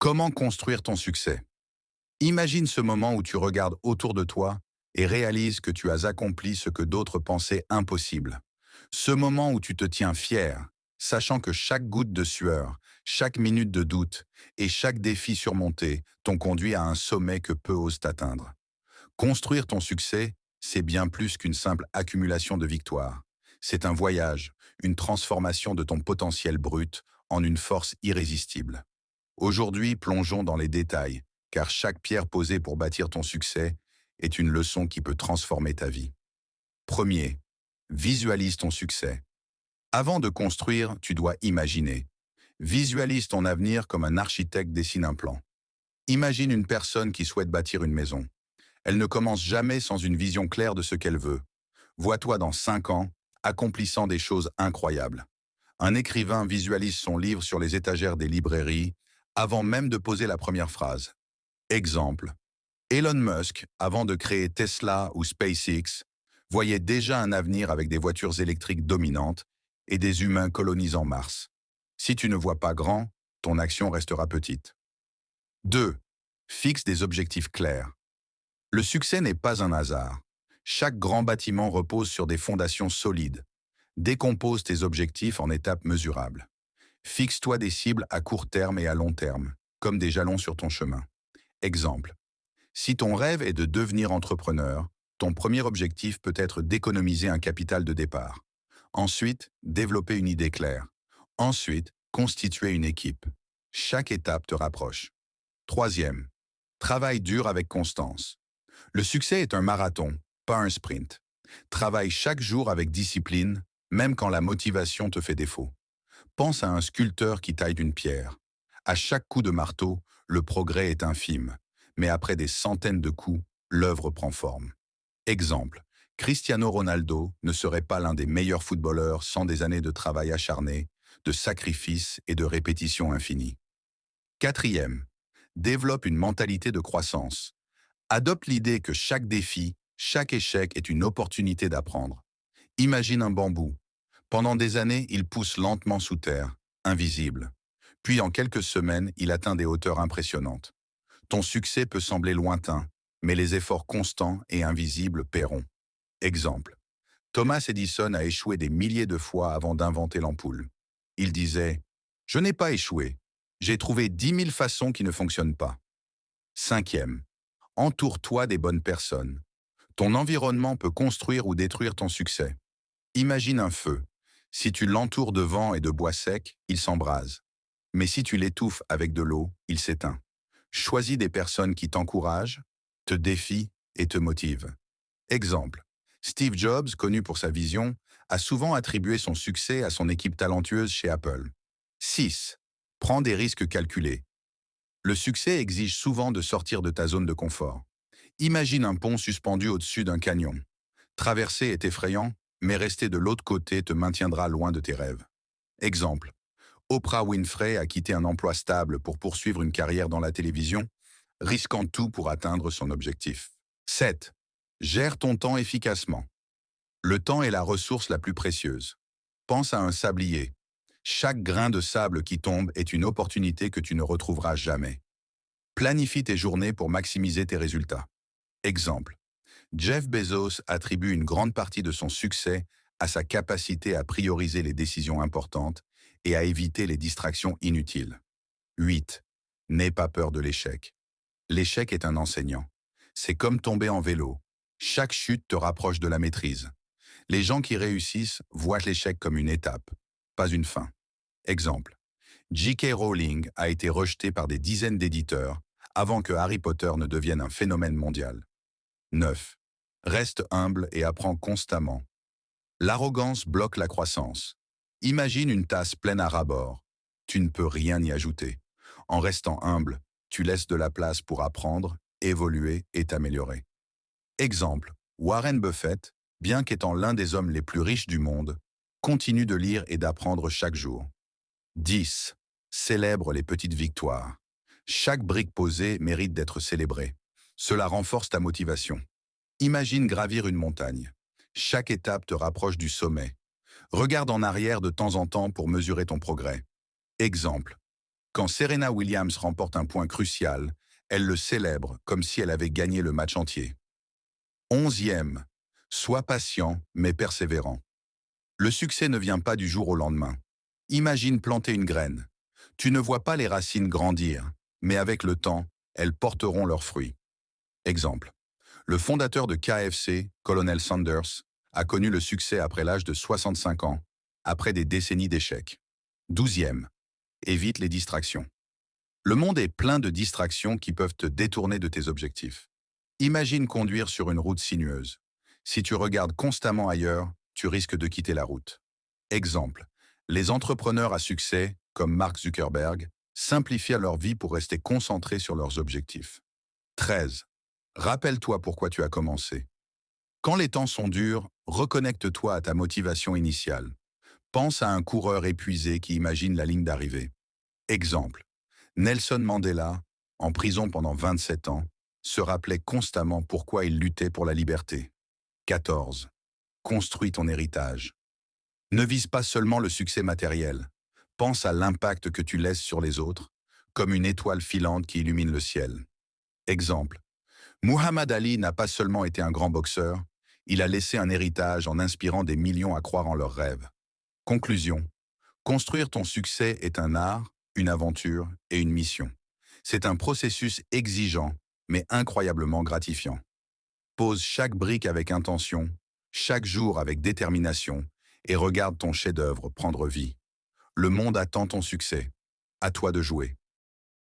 Comment construire ton succès? Imagine ce moment où tu regardes autour de toi et réalises que tu as accompli ce que d'autres pensaient impossible. Ce moment où tu te tiens fier, sachant que chaque goutte de sueur, chaque minute de doute et chaque défi surmonté t'ont conduit à un sommet que peu osent atteindre. Construire ton succès, c'est bien plus qu'une simple accumulation de victoires. C'est un voyage, une transformation de ton potentiel brut en une force irrésistible. Aujourd'hui, plongeons dans les détails, car chaque pierre posée pour bâtir ton succès est une leçon qui peut transformer ta vie. Premier, visualise ton succès. Avant de construire, tu dois imaginer. Visualise ton avenir comme un architecte dessine un plan. Imagine une personne qui souhaite bâtir une maison. Elle ne commence jamais sans une vision claire de ce qu'elle veut. Vois-toi dans 5 ans, accomplissant des choses incroyables. Un écrivain visualise son livre sur les étagères des librairies avant même de poser la première phrase. Exemple, Elon Musk, avant de créer Tesla ou SpaceX, voyait déjà un avenir avec des voitures électriques dominantes et des humains colonisant Mars. Si tu ne vois pas grand, ton action restera petite. 2. Fixe des objectifs clairs. Le succès n'est pas un hasard. Chaque grand bâtiment repose sur des fondations solides. Décompose tes objectifs en étapes mesurables. Fixe-toi des cibles à court terme et à long terme, comme des jalons sur ton chemin. Exemple, si ton rêve est de devenir entrepreneur, ton premier objectif peut être d'économiser un capital de départ. Ensuite, développer une idée claire. Ensuite, constituer une équipe. Chaque étape te rapproche. Troisième, travaille dur avec constance. Le succès est un marathon, pas un sprint. Travaille chaque jour avec discipline, même quand la motivation te fait défaut. Pense à un sculpteur qui taille une pierre. À chaque coup de marteau, le progrès est infime, mais après des centaines de coups, l'œuvre prend forme. Exemple, Cristiano Ronaldo ne serait pas l'un des meilleurs footballeurs sans des années de travail acharné, de sacrifice et de répétition infinie. Quatrième, développe une mentalité de croissance. Adopte l'idée que chaque défi, chaque échec est une opportunité d'apprendre. Imagine un bambou. Pendant des années, il pousse lentement sous terre, invisible. Puis en quelques semaines, il atteint des hauteurs impressionnantes. Ton succès peut sembler lointain, mais les efforts constants et invisibles paieront. Exemple. Thomas Edison a échoué des milliers de fois avant d'inventer l'ampoule. Il disait « Je n'ai pas échoué. J'ai trouvé 10 000 façons qui ne fonctionnent pas. » Cinquième. Entoure-toi des bonnes personnes. Ton environnement peut construire ou détruire ton succès. Imagine un feu. Si tu l'entoures de vent et de bois secs, il s'embrase. Mais si tu l'étouffes avec de l'eau, il s'éteint. Choisis des personnes qui t'encouragent, te défient et te motivent. Exemple. Steve Jobs, connu pour sa vision, a souvent attribué son succès à son équipe talentueuse chez Apple. 6. Prends des risques calculés. Le succès exige souvent de sortir de ta zone de confort. Imagine un pont suspendu au-dessus d'un canyon. Traverser est effrayant, mais rester de l'autre côté te maintiendra loin de tes rêves. Exemple. Oprah Winfrey a quitté un emploi stable pour poursuivre une carrière dans la télévision, risquant tout pour atteindre son objectif. 7. Gère ton temps efficacement. Le temps est la ressource la plus précieuse. Pense à un sablier. Chaque grain de sable qui tombe est une opportunité que tu ne retrouveras jamais. Planifie tes journées pour maximiser tes résultats. Exemple. Jeff Bezos attribue une grande partie de son succès à sa capacité à prioriser les décisions importantes et à éviter les distractions inutiles. 8. N'aie pas peur de l'échec. L'échec est un enseignant. C'est comme tomber en vélo. Chaque chute te rapproche de la maîtrise. Les gens qui réussissent voient l'échec comme une étape, pas une fin. Exemple. J.K. Rowling a été rejetée par des dizaines d'éditeurs avant que Harry Potter ne devienne un phénomène mondial. 9. Reste humble et apprends constamment. L'arrogance bloque la croissance. Imagine une tasse pleine à ras-bord. Tu ne peux rien y ajouter. En restant humble, tu laisses de la place pour apprendre, évoluer et t'améliorer. Exemple, Warren Buffett, bien qu'étant l'un des hommes les plus riches du monde, continue de lire et d'apprendre chaque jour. 10. Célèbre les petites victoires. Chaque brique posée mérite d'être célébrée. Cela renforce ta motivation. Imagine gravir une montagne. Chaque étape te rapproche du sommet. Regarde en arrière de temps en temps pour mesurer ton progrès. Exemple. Quand Serena Williams remporte un point crucial, elle le célèbre comme si elle avait gagné le match entier. 11e. Sois patient mais persévérant. Le succès ne vient pas du jour au lendemain. Imagine planter une graine. Tu ne vois pas les racines grandir, mais avec le temps, elles porteront leurs fruits. Exemple. Le fondateur de KFC, Colonel Sanders, a connu le succès après l'âge de 65 ans, après des décennies d'échecs. 12e. Évite les distractions. Le monde est plein de distractions qui peuvent te détourner de tes objectifs. Imagine conduire sur une route sinueuse. Si tu regardes constamment ailleurs, tu risques de quitter la route. Exemple. Les entrepreneurs à succès, comme Mark Zuckerberg, simplifient leur vie pour rester concentrés sur leurs objectifs. 13. Rappelle-toi pourquoi tu as commencé. Quand les temps sont durs, reconnecte-toi à ta motivation initiale. Pense à un coureur épuisé qui imagine la ligne d'arrivée. Exemple. Nelson Mandela, en prison pendant 27 ans, se rappelait constamment pourquoi il luttait pour la liberté. 14. Construis ton héritage. Ne vise pas seulement le succès matériel. Pense à l'impact que tu laisses sur les autres, comme une étoile filante qui illumine le ciel. Exemple. Muhammad Ali n'a pas seulement été un grand boxeur, il a laissé un héritage en inspirant des millions à croire en leurs rêves. Conclusion. Construire ton succès est un art, une aventure et une mission. C'est un processus exigeant, mais incroyablement gratifiant. Pose chaque brique avec intention, chaque jour avec détermination, et regarde ton chef-d'œuvre prendre vie. Le monde attend ton succès. À toi de jouer.